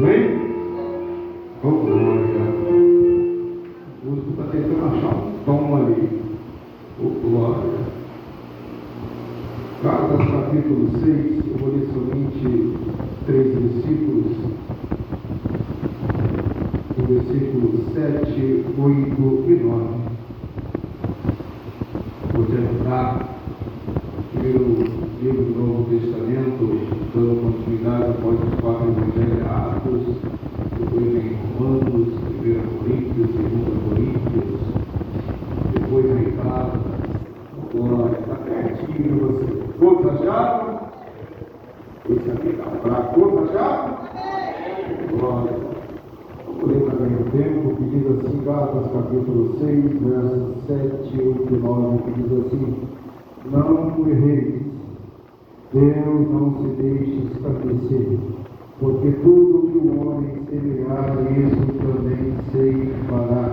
bem? Oh, glória. O músico está tentando achar um tom ali. Oh, glória. Gálatas capítulo 6, eu vou ler somente 3 versículos. O versículo 7, 8 e 9. Vou te ajudar. Primeiro livro do Novo Testamento, dando continuidade após os 4 evangelhos, Atos, depois vem Romanos, 1 Coríntios, 2 Coríntios, depois vem Gálatas. Glória, está pertinho de você. Todos acharam? Esse aqui está fraco. Todos acharam? Glória. Vamos ler também o tempo, que diz assim, Gálatas capítulo 6, versos 7, 8 e 9, que diz assim: não erreis, Deus não se deixe escarnecer, porque tudo que o homem semear, isso também ceifará.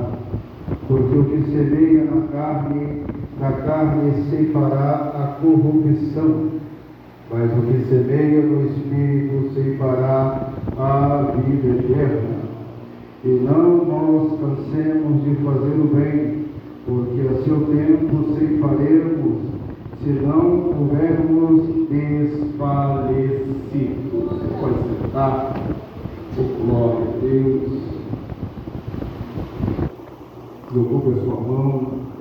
Porque o que semeia na carne ceifará a corrupção, mas o que semeia no Espírito ceifará a vida eterna. E não nos cansemos de fazer o bem, porque a seu tempo ceifaremos, se não houvermos desfalecidos. Você pode sentar. Oh, glória a Deus. Preocupe a sua mão.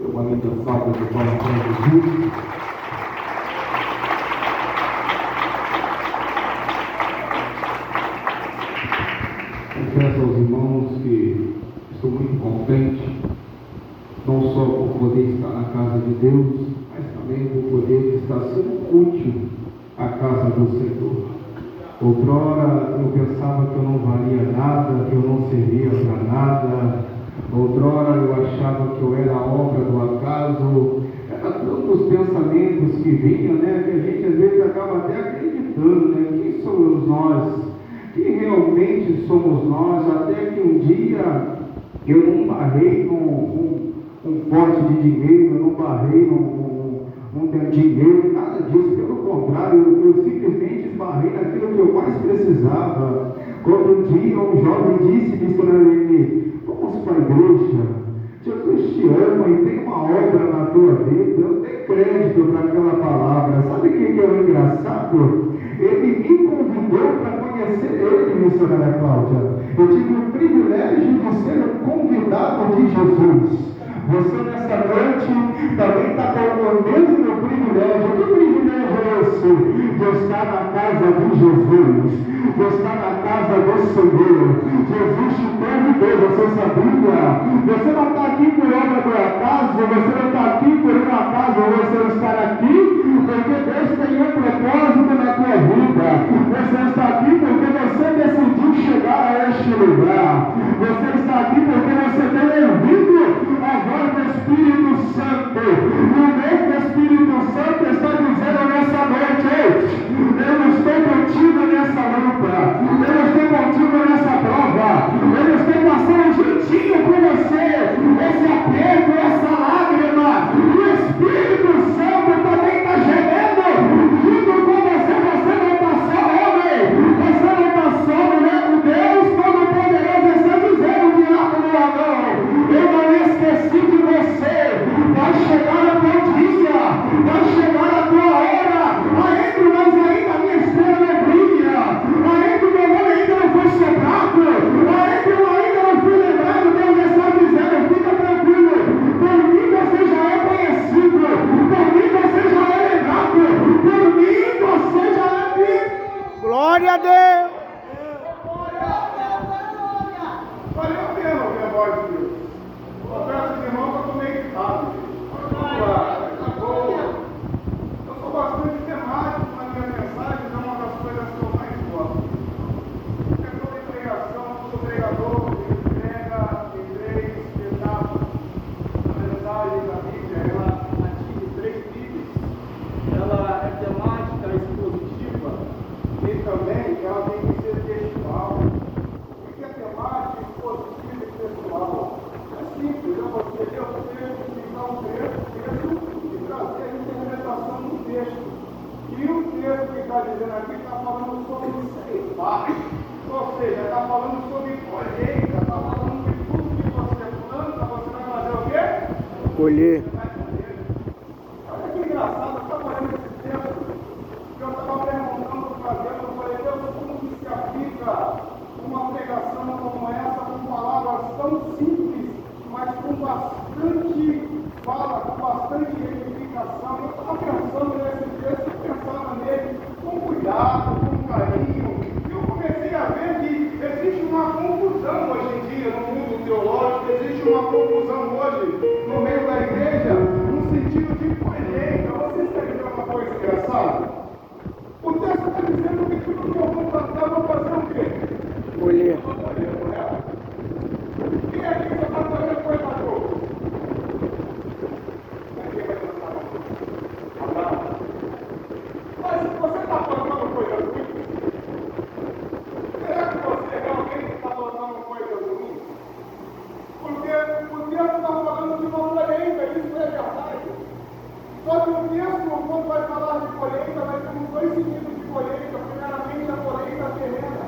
Eu uma linda salva de palmas para Jesus. Confesso aos irmãos que estou muito contente, não só por poder estar na casa de Deus, mas também por poder estar sendo útil à casa do Senhor. Outrora eu pensava que eu não valia nada, que eu não servia para nada. Outrora eu achava que eu era obra do acaso. Eram tantos pensamentos que vinham, né, que a gente às vezes acaba até acreditando, né? Quem somos nós? Quem realmente somos nós? Até que um dia eu não barrei um pote de dinheiro, eu não barrei um dinheiro, nada disso. Pelo contrário, eu simplesmente esbarrei naquilo que eu mais precisava. Quando um dia um jovem disse, missionário Lene, vamos para a igreja, Jesus te ama e tem uma obra na tua vida. Eu dei crédito para aquela palavra. Sabe o que é o engraçado? Ele me convidou para conhecer ele, missionária Cláudia. Eu tive o privilégio de ser um convidado de Jesus. Você nessa noite também está com o mesmo privilégio. Que privilégio é esse? De estar na casa de Jesus, de estar na casa do Senhor. Jesus te convidou, você sabia? Você não está aqui por obra do acaso, você não está aqui por um acaso, você está aqui porque Deus tem um propósito na tua vida. Você está aqui porque você decidiu chegar a este lugar. Você está aqui porque você tem ouvido a voz do Espírito Santo. E o mesmo Espírito Santo está dizendo nessa noite: eu estou contigo nessa luta, eu estou contigo nessa prova, eu estou passando juntinho com você esse aperto, essa lágrima. E o Espírito Santo também está gemendo junto com você. Você não está só, homem. falando sobre colheita, está falando que tudo que você planta, você vai fazer o quê? Colher. Olha que engraçado, eu estava olhando esse texto, que eu estava perguntando para Deus, eu falei, Deus, como que se aplica uma pregação como essa, com palavras tão simples, mas com bastante fala, com bastante edificação. Eu estava pensando nesse texto, eu pensava nele com cuidado, com carinho, e eu comecei a ver que existe uma confusão hoje em dia no mundo teológico, existe uma confusão hoje no meio da igreja, no sentido de colheita. Vocês querem ver uma coisa engraçada? O texto está dizendo que tudo que eu vou plantar, eu vou fazer o quê? Colher. Quem aqui já está fazendo coisa boa? Mas se você está plantando coisas ruins, será que você é alguém que está plantando coisas ruins? Porque o texto está falando de uma colheita, isso é verdade. Só que o texto, quando vai falar de colheita, vai ter dois sentidos de colheita. Primeiramente, a colheita terrena.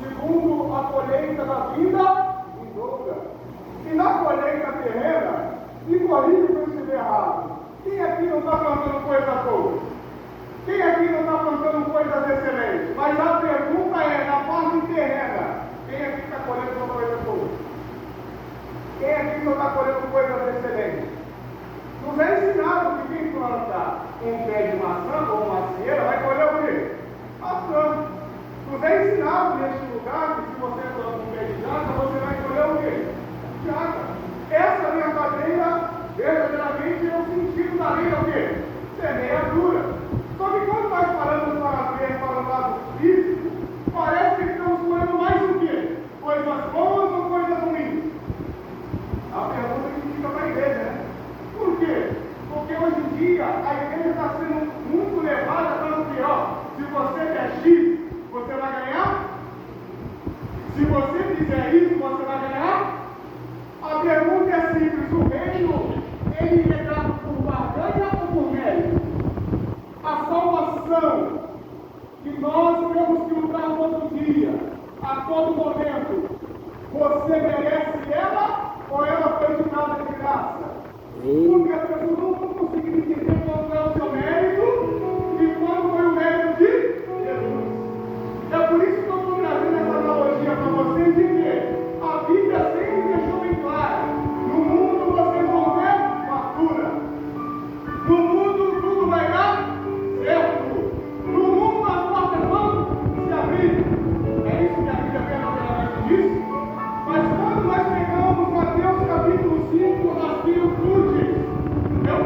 Segundo, a colheita da vida vindoura. E na colheita terrena, me corrija se eu estiver errado. Quem aqui não está plantando coisa boa? Quem aqui não está plantando coisas excelentes? Mas a pergunta é, na parte terrena, quem aqui está colhendo coisas boas? Quem aqui não está colhendo coisas excelentes? Nos é ensinado que quem planta um pé de maçã ou uma macieira vai colher o quê? Maçã. Nos é ensinado neste lugar que se você planta um pé de jaca, você vai colher o quê? Jaca. Essa verdadeiramente é o sentido da lei, é o quê? Semeadura. Só que quando nós paramos para ver para o lado físico, parece que estamos colhendo mais o quê? Coisas boas ou coisas ruins? A pergunta que fica para a igreja, né? Por quê? Porque hoje em dia a igreja está sendo muito levada para o pior. Se você der X, você vai ganhar? Se você fizer isso, você vai ganhar? A pergunta é simples: o reino, ele é dado por barganha ou por mérito? A salvação que nós temos que lutar todo dia, a todo momento, você merece ela ou ela foi te dada de graça? Porque as pessoas não vão conseguir entender qual é o seu mérito e qual foi o mérito de Jesus. É por isso que eu estou trazendo essa analogia para vocês de que a Bíblia sempre deixou bem claro: no mundo vocês vão ter fartura, no mundo tudo vai dar certo, no mundo as portas vão se abrir. É isso que a Bíblia verdadeiramente diz. Mas quando nós pegamos Mateus capítulo 5, as virtudes, eu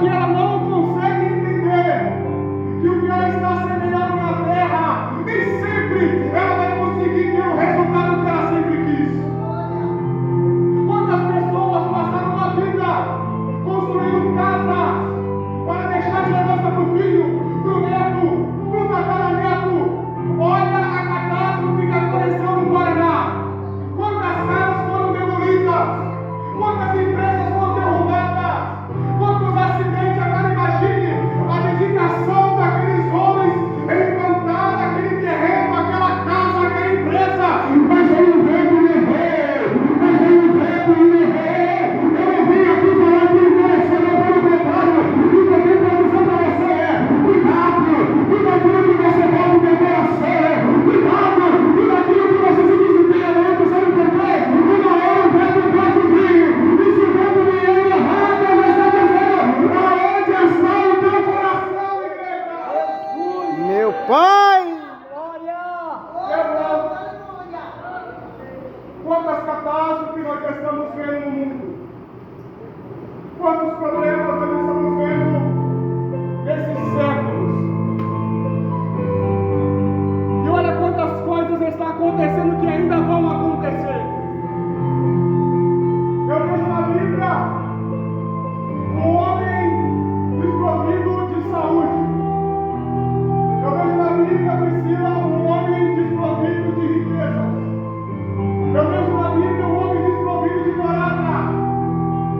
que ela não consegue entender que o que ela está semeando na terra, nem sempre ela vai conseguir ter o resultado que ela sempre quis. Quantas pessoas passaram uma vida construindo casas para deixar de herança para o filho, para o neto, para o tataraneto? Olha a catástrofe que aconteceu no Paraná. Quantas casas foram demolidas? Quantas empresas foram derrubadas? Quantos acidentes? Agora imagine a dedicação daqueles homens em plantar aquele terreno, aquela casa, aquela empresa. Mas veio o vento e levou. Mas veio o vento e levou. Eu não vim aqui falar que envelheceu, não pelo contrário. E também para dizer para você, cuidado daquilo que você pode ter coração. Cuidado daquilo que você se desempenha muito, sabe por quê? Uma hora o vento pode vir. E se o vento vier errado, você está dizendo, aonde está o teu coração, igreja? Meu Pai! Quantas catástrofes nós estamos vendo no mundo? Quantos problemas nós estamos vendo nesses séculos? E olha quantas coisas estão acontecendo que ainda vão acontecer. Eu vejo na Bíblia um homem desprovido de saúde. Eu vejo na Bíblia, Priscila, um homem desprovido de riquezas. Eu vejo na Bíblia um homem desprovido de morada.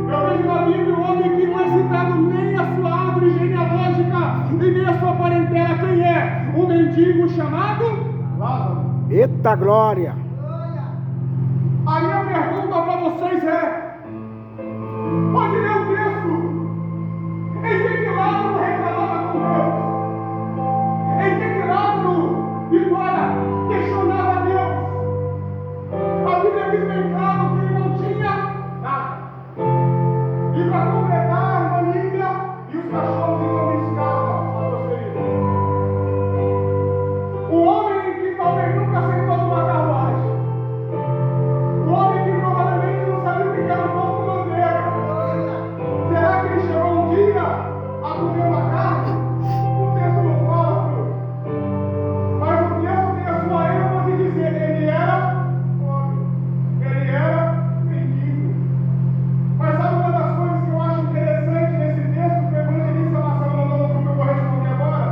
Eu vejo na Bíblia um homem que não é citado nem a sua árvore genealógica e nem a sua parentela. Quem é? Um mendigo chamado Lázaro. Eita glória! A minha pergunta para vocês é: pode ler o texto? Em que Lázaro reclamava com Deus? Em que Lázaro, embora questionava Deus? A Bíblia diz bem claro que ele não tinha nada. E para completar, uma língua e os cachorros então riscavam as suas feridas. O homem que talvez nunca sentou numa carruagem. O homem que provavelmente não sabia o que era um pão com manteiga. Será que ele chegou um dia a comer uma carne? O texto não fala, mas o texto tem a sua ênfase de dizer: ele era pobre, ele era mendigo. Mas sabe uma das coisas que eu acho interessante nesse texto que o evangelista Marcelo mandou no que eu vou responder agora?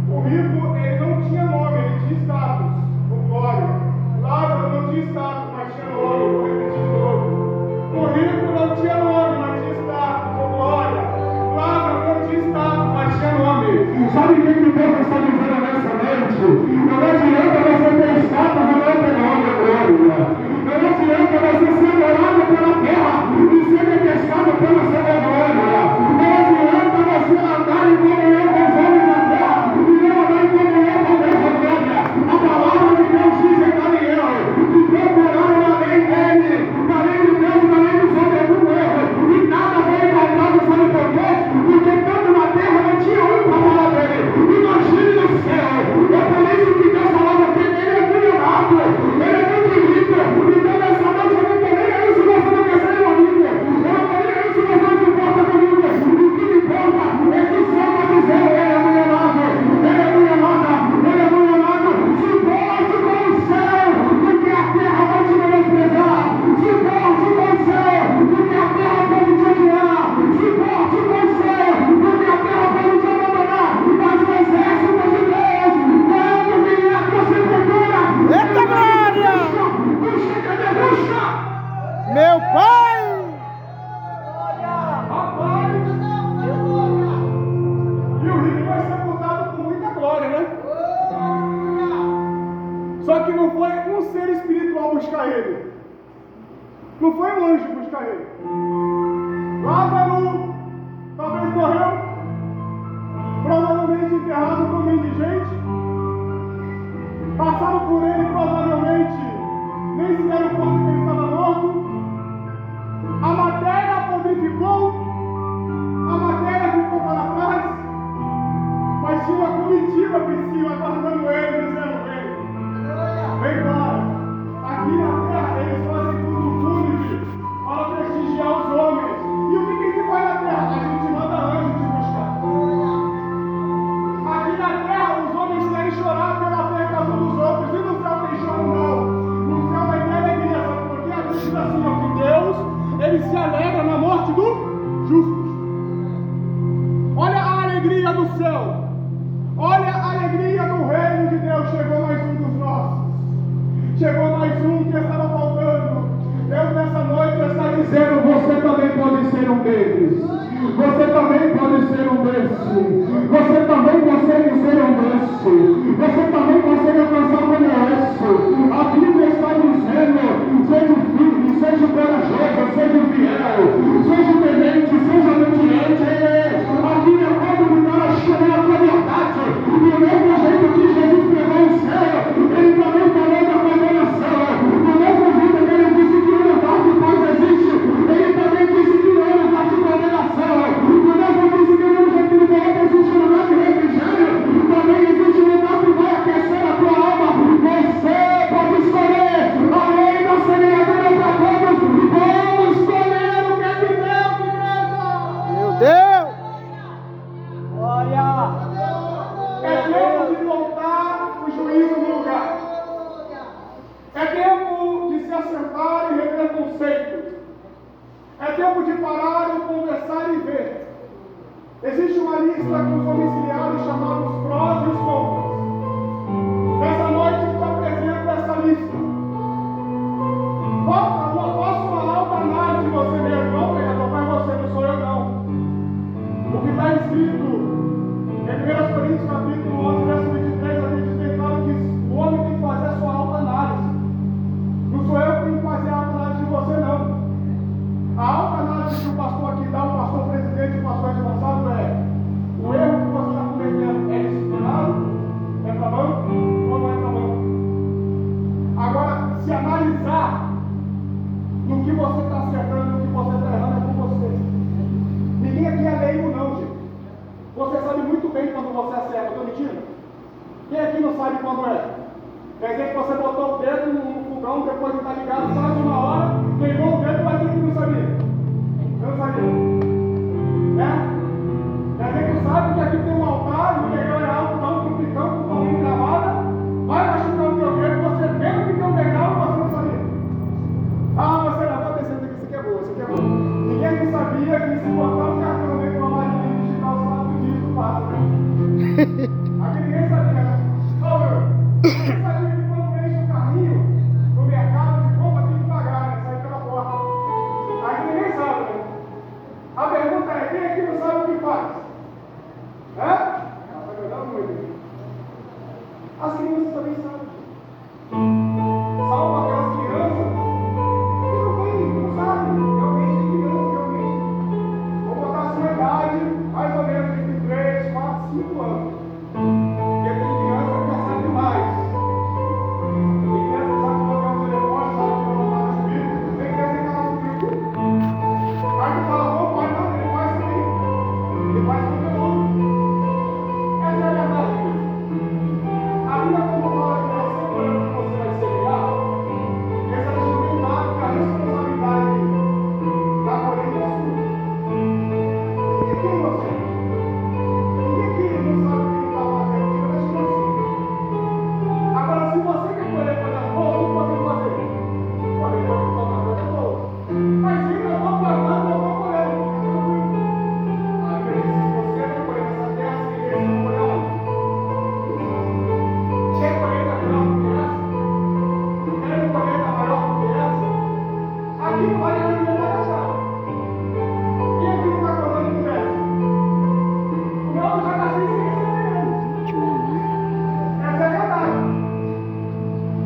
O rico, ele não tinha nome, ele tinha status, ou glória. Lázaro não tinha status, mas tinha nome, eu vou repetir de novo. O rico não tinha nome, mas tinha status, ou glória. Lázaro não tinha status, mas tinha nome. Sabe o que Deus está dizendo nessa noite? Não adianta você ter status e não ter nome, glória. Não adianta você ser adorado pela terra e ser detestado pela sua glória. Não adianta você andar em comunhão com os homens da terra e não andar em comunhão com Deus da glória. A palavra de Deus diz em Daniel que procuraram além dele, além de Deus, além dos homens do erro, e nada foi encontrado, sabe por quê? Porque tanto na terra não tinha um para falar dele. Imagine no céu. É por isso que Deus falava que ele é milionário, ele é muito rico. Então nessa noite eu não estou nem aí se você não quer ser meu amigo. Eu não estou nem aí se você não se importa comigo. O que me importa é que o Senhor vai dizer: ele é milionário, ele é milionário, ele é milionário. Se porte com o céu, porque a terra vai te menosprezar. Se porte com o céu, porque a terra pode te odiar. Se porte com o céu, porque a terra pode te abandonar. Mas o exército de Deus, quando vier a tua sepultura, Eita glória! busca, cadê? Busca! Meu Pai! Rapaz! E o rico vai ser sepultado com muita glória, né? Só que não foi um ser espiritual buscar ele. Não foi um anjo buscar ele. Lázaro talvez morreu, provavelmente enterrado por um indigente. Passaram por ele, provavelmente nem se deram conta que ele estava morto. A matéria apodrificou, a matéria ficou para trás, mas tinha uma comitiva, Priscila, aguardando ele, dizendo: vem embora. Aqui na terra eles fazem culto fúnebre para prestigiar alegria do céu. Olha a alegria do reino de Deus. Chegou mais um dos nossos. Chegou mais um que estava faltando. Deus nessa noite está dizendo: você também pode ser um deles. Você também pode ser um desses. Você também consegue ser um desses. Você também consegue alcançar como esse. A Bíblia está dizendo: seja firme, seja corajoso, seja fiel, seja temente, seja obediente. Aqui é como que está chamando a tua verdade. Do mesmo jeito que Jesus pregou o céu, ele também falou da condenação. Do mesmo jeito que ele disse que o lugar de paz existe, ele também disse que não é lugar de condenação. Do mesmo disse que não jeito que ele falou que existe um lugar de refrigério, também existe um lugar que vai aquecer a tua alma. Você pode escolher a lei da semeadura para todos. Vamos escolher o que é de Deus, igreja. Meu Deus! É tempo de voltar o juízo no lugar. É tempo de se acertar e rever conceitos. É tempo de parar e conversar e ver. Existe uma lista com os domiciliares chamados prós e os contras. Nessa noite eu apresento essa lista. Faça uma alta análise de você mesmo. Não, pregador, vai você, não sou eu não. O que está escrito em 1 Coríntios capítulo 11, verso 23, a gente tem claro que o homem tem que fazer a sua alta análise. Não sou eu que tenho que fazer a alta análise de você, não. A alta análise que o pastor aqui dá, o pastor presidente e o pastor responsável é: o erro que você está cometendo é disciplinado? É para banco ou não é para banco? Agora, se analisar no que você está acertando e no que você está errando, é com você. Ninguém aqui é leigo, não, gente. Você sabe muito bem quando você acerta. Estou mentindo? Quem aqui não sabe quando é? Quer dizer que você botou o dedo no fogão depois de estar ligado, faz uma hora, queimou o dedo e vai dizer que não sabia. Eu não sabia. Né? Quer dizer que tu sabe que aqui tem um altar, o degrau é alto, dá um complicão com corrente gravada, vai machucar o teu dedo, você vendo que tem um degrau, você não sabia. Ah, você não vai descendo aqui, você quebrou, você quebrou. Ninguém aqui sabia que se botar o cartão dentro de uma máquina digital, você sabe que isso passa, né? Aqui ninguém sabia, né? Ô, meu, ninguém sabia que quando enche o carrinho no mercado de compra tem que pagar, né? Sai pela porta. Aí ninguém sabe, né? A pergunta é: quem aqui não sabe o que faz? É? Ela vai olhar muito aqui. As crianças também sabem. Salva aquelas crianças que não sabem. Realmente tem crianças, realmente. Vou botar a sua idade, mais ou menos entre 3, 4, 5 anos. Porque tem criança que já sabe mais. Tem criança que sabe colocar o telefone, sabe que não está no vídeo. Tem criança que está no vídeo. Aí tu fala: ô pai, não, ele faz também. Ele faz conteúdo. Essa é a verdade, querido. A Bíblia, quando fala que vai ser o ano que você vai semear, essa também dá que a responsabilidade da colheita é sua. E quem você é? Ninguém que não sabe o que está fazendo, tira das suas filhas. Agora, se você quer colher coisas boas, o que você vai fazer? Colher coisas boas. Mas se eu estou plantando, eu estou colhendo. Às vezes, se você vai colher nessa terra, você vai colher onde? Quer colheita melhor do que essa? Quer colheita maior do que essa? Aqui não vale a pena gastar. Quem aqui não está colhendo com essa? O meu já nasceu sem receber. Essa é a verdade.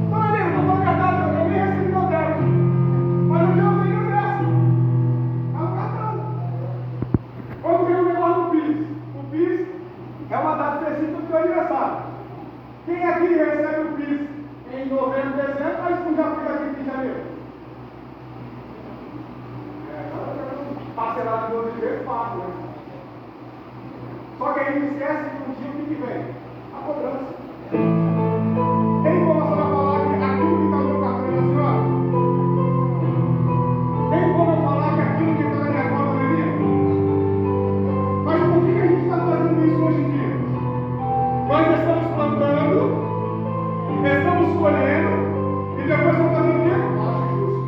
Então, amigo, não estou verdade, eu nem recebi meu décimo. Mas o meu veio décimo. Está no cartão. Quando vem o negócio do PIS? O PIS é uma data específica do teu aniversário. Quem aqui recebe o PIS em novembro, dezembro, mas não já fica aqui em janeiro? Parcelado de 12 vezes, fácil, né? Só que aí não esquece que um dia o que vem? A cobrança. Tem como a senhora falar que aquilo que está no meu cartão é da senhora? Tem como eu falar que aquilo que está na minha conta não é minha? Mas por que a gente está fazendo isso hoje em dia? Nós estamos plantando, estamos colhendo e depois estamos fazendo o quê? Acho justo.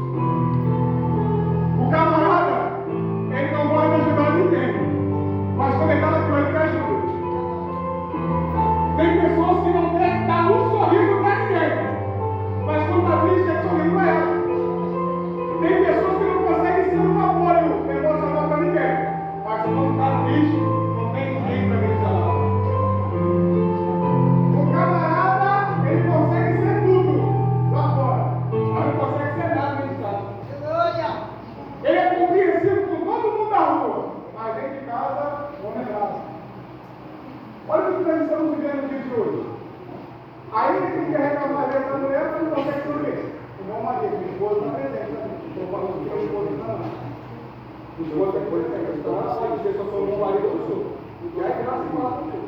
O camarada, ele não gosta de ajudar ninguém, mas quando ele está na coisa, ele ajuda. Pode ser que eu sou um marido do sul. E aí, graças a Deus.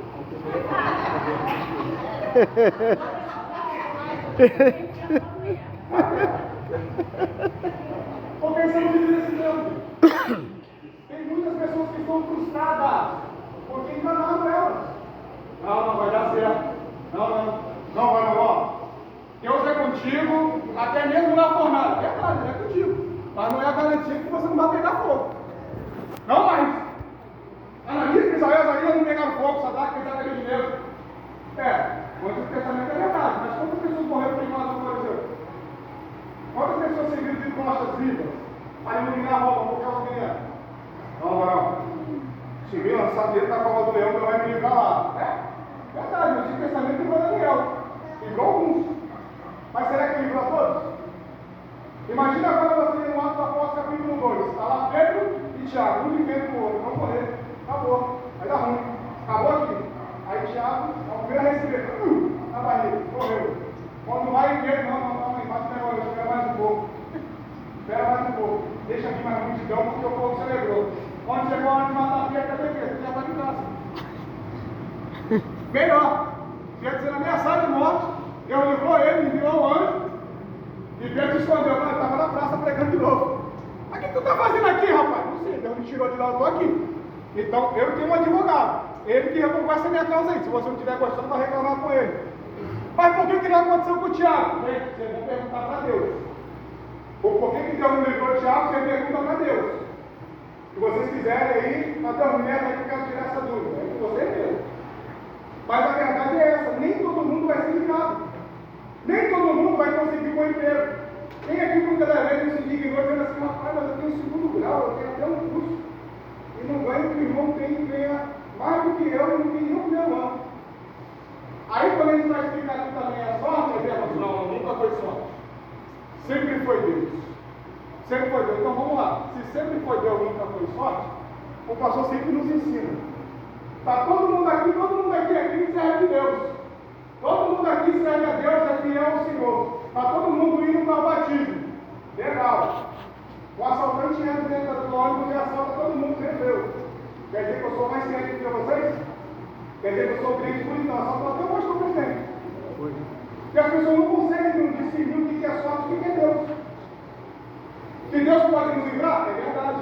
Porque estamos vivendo esse tempo. Tem muitas pessoas que estão frustradas porque enganaram elas. Não vai dar certo. Não vai, ó. Deus é contigo, até mesmo na fornalha. É verdade, é contigo. Mas não é a garantia que você não vai pegar fogo. Não mais. Ananias, Misael, Azarias não pegaram fogo, Sadraque, Mesaque e Abednego. O Antigo Testamento é verdade, mas quantas pessoas morreram queimadas no Brasil? Quantas pessoas serviram de costas vivas para iluminar a roupa, por causa de não. Se me lançar dentro da cova do leão, não vai me livrar lá. Verdade, o Antigo Testamento livrou Daniel. Livrou alguns. Mas será que livrou a todos? Imagina agora você no Atos dos Apóstolos, capítulo 2. Está lá Pedro e Tiago, um vivendo com o outro. Vão morrer. Acabou. Vai dar ruim. Acabou aqui. Aí Tiago, é o primeiro a receber. Na barriga. Morreu. Quando vai ver, não, bate negócio, espera mais um pouco. Espera mais um pouco. Deixa aqui mais multidão, porque o povo celebrou. Quando chegou a hora de matar a Pedro, cadê Pedro? Já está de casa. Melhor. Pedro sendo ameaçado de morte. Deus livrou ele, enviou o anjo. E Pedro se escondeu. Ele estava na praça pregando de novo. Mas o que tu está fazendo aqui, rapaz? Não sei, Deus me tirou de lá, eu estou aqui. Então, eu tenho um advogado. Ele que revogou essa minha causa aí. Se você não estiver gostando, vai reclamar com ele. Mas por que não aconteceu com o Tiago? Você vai perguntar para Deus. Ou por que Deus não livrou o Tiago? Você pergunta para Deus. Se vocês quiserem aí, até o neto aí que eu quero tirar essa dúvida. É com você mesmo. Mas a verdade é essa. Nem todo mundo vai ser livrado. Nem todo mundo vai conseguir o bom emprego. Tem aqui muitas das vezes se indignou dizendo assim, rapaz, mas eu tenho segundo grau, eu tenho até um curso. E não ganho o que o irmão tem, ganha mais do que eu, não tem nenhum meu ano. Aí quando a gente vai explicar aqui também a sorte, é vermos, não, nunca foi sorte. Sempre foi Deus. Sempre foi Deus. Então vamos lá. Se sempre foi Deus, nunca foi sorte, o pastor sempre nos ensina. Está todo mundo aqui é quem serve a Deus. Todo mundo aqui serve a Deus, é fiel ao Senhor. Está todo mundo indo para o batismo. Legal. O assaltante entra dentro do ônibus e assalta todo mundo, rendeu. Quer dizer que eu sou mais crente do que vocês? Quer dizer que eu sou crente bonitão, assaltou até o pastor presidente. Porque as pessoas não conseguem discernir o que é sorte e o que é Deus. Que Deus pode nos livrar? É verdade.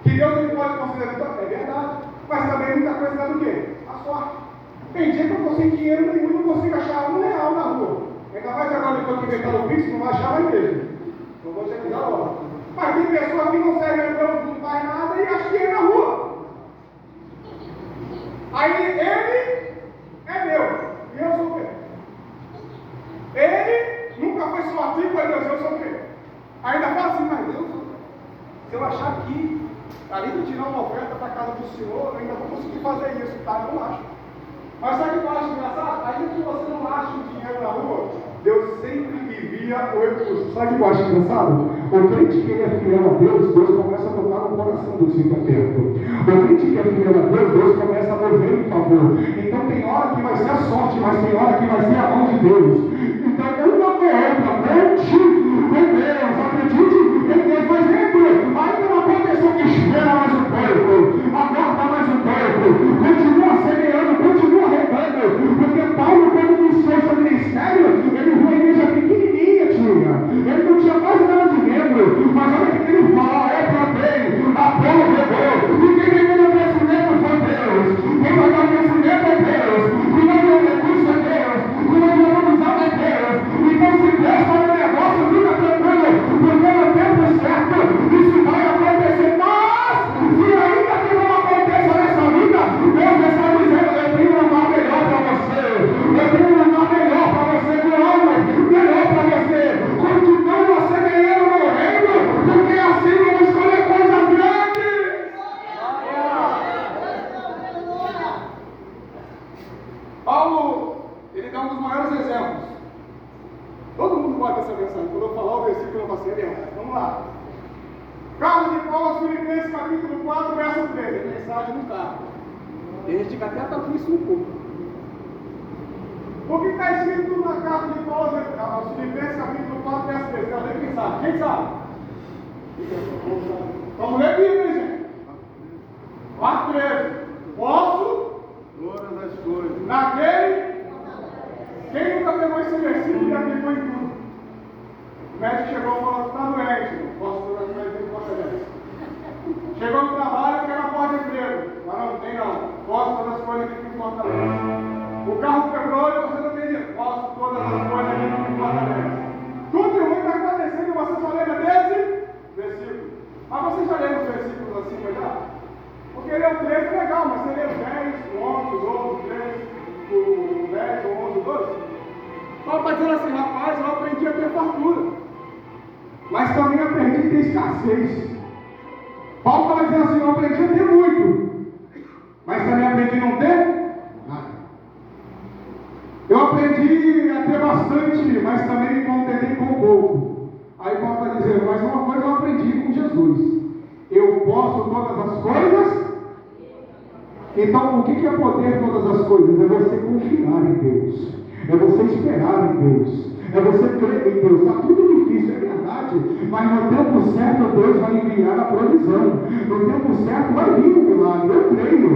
Que Deus ele pode considerar? É verdade. Mas também muita coisa dá do quê? A sorte. Tem dia que eu estou sem dinheiro nenhum e não consigo achar R$1 na rua. Ainda mais agora depois que inventar o Pix, não vai achar mais mesmo. Não vou chegar na hora. Mas tem pessoa que não serve a Deus, não faz nada e acha dinheiro na rua. Aí ele é Deus e eu sou o quê? Ele nunca foi sortido para Deus, eu sou o quê? Ainda fala assim, mas Deus, se eu achar aqui, além de tirar uma oferta para a casa do Senhor, eu ainda vou conseguir fazer isso, tá? Eu não acho. Mas sabe o que eu acho engraçado? Ainda que você não ache o dinheiro na rua, Deus sempre envia o recurso. Sabe o que eu acho engraçado? O crente que ele é fiel a Deus, Deus começa a tocar no coração dos que estão perto. O crente que é fiel a Deus, Deus começa a mover em favor. Então tem hora que vai ser a sorte, mas tem hora que vai ser a mão de Deus. Então uma ou outra, conte com Deus, acredite em Deus. Por exemplo, ainda não aconteceu que espera mais um pouco, aguarda mais um pouco, continua semeando, continua regando, porque Paulo, quando iniciou seu ministério, ele viu a igreja pequenininha, tinha. Ele não tinha quase nada de membro, mas olha o que ele fala, plantei, Apolo regou, e quem regou o crescimento foi Deus, quem vai dar o crescimento é Deus, quem vai dar o recurso é Deus, quem vai dar a provisão é Deus. Então se Deus está no negócio, fica tranquilo, porque no tempo certo, isso vai acontecer. Mas, se ainda que não aconteça nessa vida, Deus está dizendo, eu tenho um lugar melhor para você, eu tenho um lugar melhor para você, melhor para você. Continua semeando no reino, porque assim vamos escolher coisas grandes. Paulo, ele dá um dos maiores exemplos. Todo mundo pode ter essa mensagem. Quando eu falar o versículo, eu vou ser errado. Vamos lá. Carta de Paulo aos Filipenses, capítulo 4, verso 13. É mensagem no carro. Tem gente que até está com isso um pouco. O que está escrito na carta de Paulo aos Filipenses, capítulo 4, verso 13? Quem sabe? Quem sabe? Vamos ler a Bíblia, gente. 13. Posso Todas as coisas. naquele. Quem nunca pegou esse versículo e aplicou em tudo? O médico chegou e falou: está doente. Posso todas as coisas em fortaleza. Chegou no trabalho, quer uma porta de emprego. Mas não tem não. Posso todas as coisas que me fortalecem. O carro quebrou e você não tem dinheiro. Posso todas as coisas que me fortalecem. Tudo ruim está acontecendo e você só lembra desse versículo. Mas você já leu os versículos acima já? Porque ler o 13 é legal, mas você lê o 10, o 11, o 12, o 13, o 10, o 11, o 12. Paulo está dizendo assim: rapaz, eu aprendi a ter fartura, mas também aprendi a ter escassez. Paulo estava dizendo assim: eu aprendi a ter muito, mas também aprendi a não ter nada. Eu aprendi a ter bastante, mas também me contentei com pouco. Aí Paulo está dizendo: mas uma coisa eu aprendi com Jesus: eu posso todas as coisas. Então, o que é poder todas as coisas? É você confiar em Deus, é você esperar em Deus, é você crer em Deus. Está tudo difícil, é verdade, mas no tempo certo Deus vai enviar a provisão, no tempo certo vai vir o milagre, eu creio.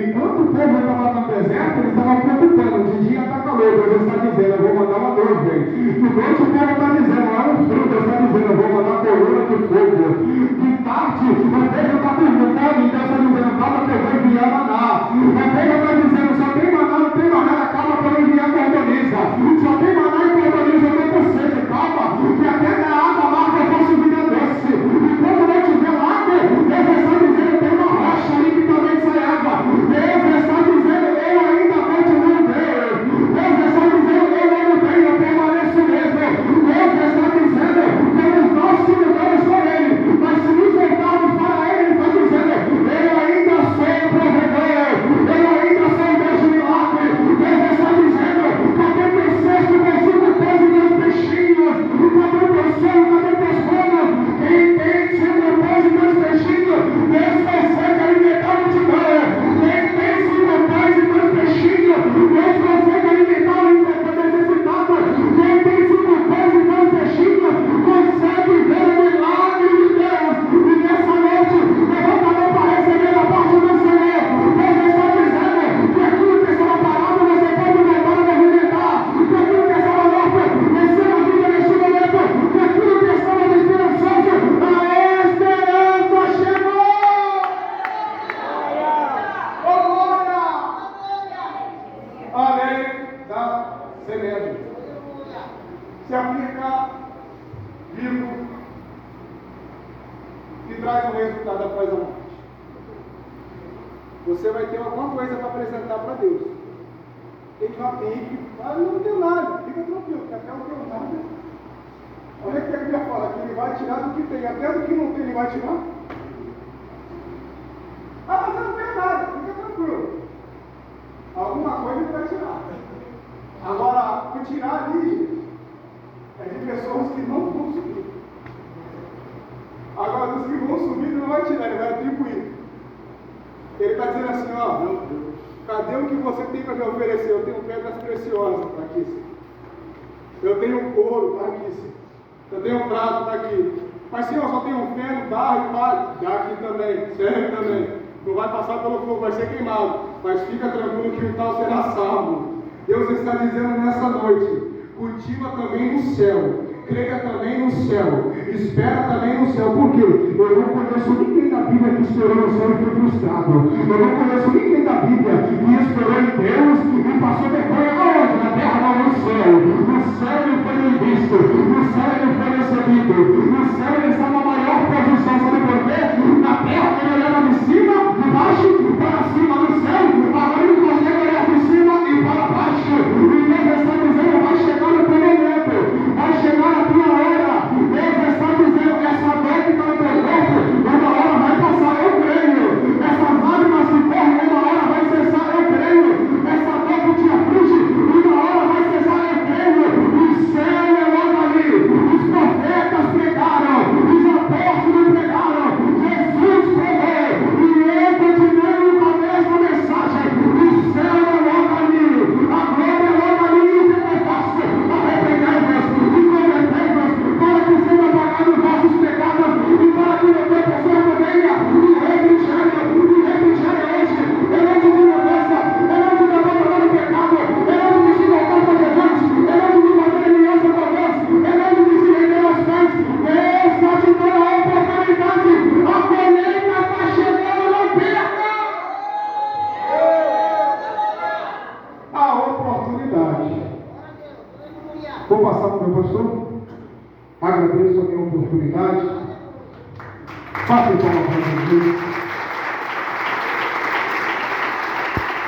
Enquanto o povo estava no deserto, eles estavam preocupando: de dia está calor, Deus está dizendo: eu vou mandar uma nuvem. De noite o povo está dizendo: é um frio, Deus está dizendo: eu vou mandar coluna de fogo. De tarde o povo está perguntando, Deus está dizendo: calma que eu vou enviar maná. O povo está dizendo: só tem maná, não tem maná, calma para eu enviar cordoniza. Só tem maná e cordoniza, eu estou com sede, calma, que até na água amarga eu posso vir a doce. E quando não tiver lago, Deus está dizendo: tem uma rocha ali que também sai água. Deus está dizendo: eu ainda continuo Deus. Deus está dizendo: eu não mudei, eu permaneço mesmo. Deus está dizendo: somos nós que mudamos com Ele, mas se nos voltarmos para Ele, Ele está dizendo: eu ainda sou o provedor, eu ainda sou o Deus de milagre. Deus está dizendo: cadê teu cesto com 5 pães e 2 peixinhos? Cadê teu céu? Cadê teus panos? Quem tem 5 pães e 2 peixinhos, Deus consegue alimentar a multidão. Quem tem 5 pães e 2 peixinhos, Deus consegue alimentar o necessitado. Quem tem 5 pães e 2 peixinhos, consegue ver o milagre de Deus. E nessa noite, levanta a mão para receber a parte do Senhor. Deus está dizendo que aquilo que estava parado, você pode voltar a movimentar. Que aquilo que estava morto, receba a vida neste momento. Que aquilo que estava desesperançoso, a esperança chegou. Oh, glória! A lei da semente se aplica vivo e traz um resultado após a morte. Você vai ter alguma coisa para apresentar para Deus. Ele vai ter que. Eu não tenho nada, fica tranquilo, que até eu não tenho nada. Olha o que a Bíblia fala: que Ele vai tirar do que tem, até do que não tem, Ele vai tirar. Ah, mas eu não tenho nada, fica tranquilo. Alguma coisa Ele vai tirar. Agora, o tirar ali é de pessoas que não vão subir. Agora, dos que vão subir, Ele não vai tirar, Ele vai atribuir. Ele está dizendo assim: ó, cadê o que você tem para me oferecer? Eu tenho pedras preciosas, está aqui, Senhor. Eu tenho couro, está aqui, Senhor. Eu tenho prato, está aqui. Mas, Senhor, só tenho ferro, barro e palha, está aqui também, serve também. Não vai passar pelo fogo, vai ser queimado. Mas fica tranquilo que o tal será salvo. Deus está dizendo nessa noite: cultiva também no céu, creia também no céu, espera também no céu. Por quê? Eu não conheço ninguém da Bíblia que esperou no céu e foi frustrado. Eu não conheço ninguém da Bíblia que esperou em Deus e passou vergonha aonde? Na terra, não, no céu. No céu ele foi bem visto, no céu ele foi recebido, no céu ele está na maior posição. Sabe por quê? Na terra ele olhava de cima, de baixo para cima. No céu, agora ele consegue olhar de cima e para baixo. E Deus está dizendo: vai chegar o teu momento, vai chegar a tua hora. Deus está dizendo: essa dor que está no teu corpo, uma hora vai passar, eu creio. Essas lágrimas que correm, uma hora vai cessar, eu creio. Essa dor que te aflige, uma hora vai cessar, eu creio. O céu é logo ali. Os profetas pregaram, os meu pastor? Agradeço a minha oportunidade. Faça então a palavra de Deus.